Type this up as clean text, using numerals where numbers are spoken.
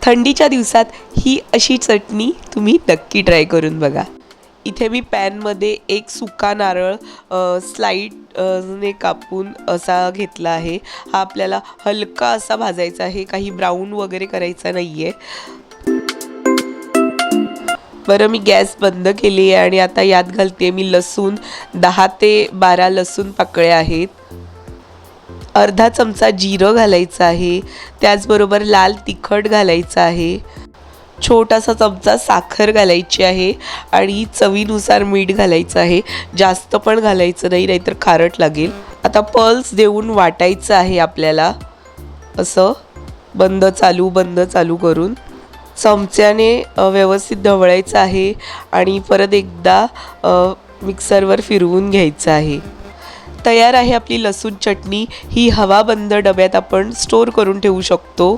थंडीच्या दिवसात ही अशी चटणी तुम्ही नक्की ट्राय करून बघा। इथे मी पॅनमध्ये एक सुका नारळ ने कापून असा घेतला आहे। हा आपल्याला हलका असा भाजायचा आहे, काही ब्राऊन वगैरे करायचा नाही आहे। बरं, मी गॅस बंद केली आहे आणि आता यात घालते मी लसूण। 10 ते 12 लसूण पाकळ्या आहेत। अर्धा चमचा जिरं घालायचं आहे, त्याचबरोबर लाल तिखट घालायचं आहे, छोटासा चमचा साखर घालायची आहे आणि चवीनुसार मीठ घालायचं आहे। जास्त पण घालायचं नाही, नाहीतर खारट लागेल। आता पल्स देऊन वाटायचं आहे आपल्याला, असं बंद चालू करून चमच्याने व्यवस्थित ढवळायचं आहे आणि परत एकदा मिक्सरवर फिरवून घ्यायचं आहे। तयार आहे आपली लसूण चटणी। ही हवाबंद डब्यात आपण स्टोर करून ठेवू शकतो।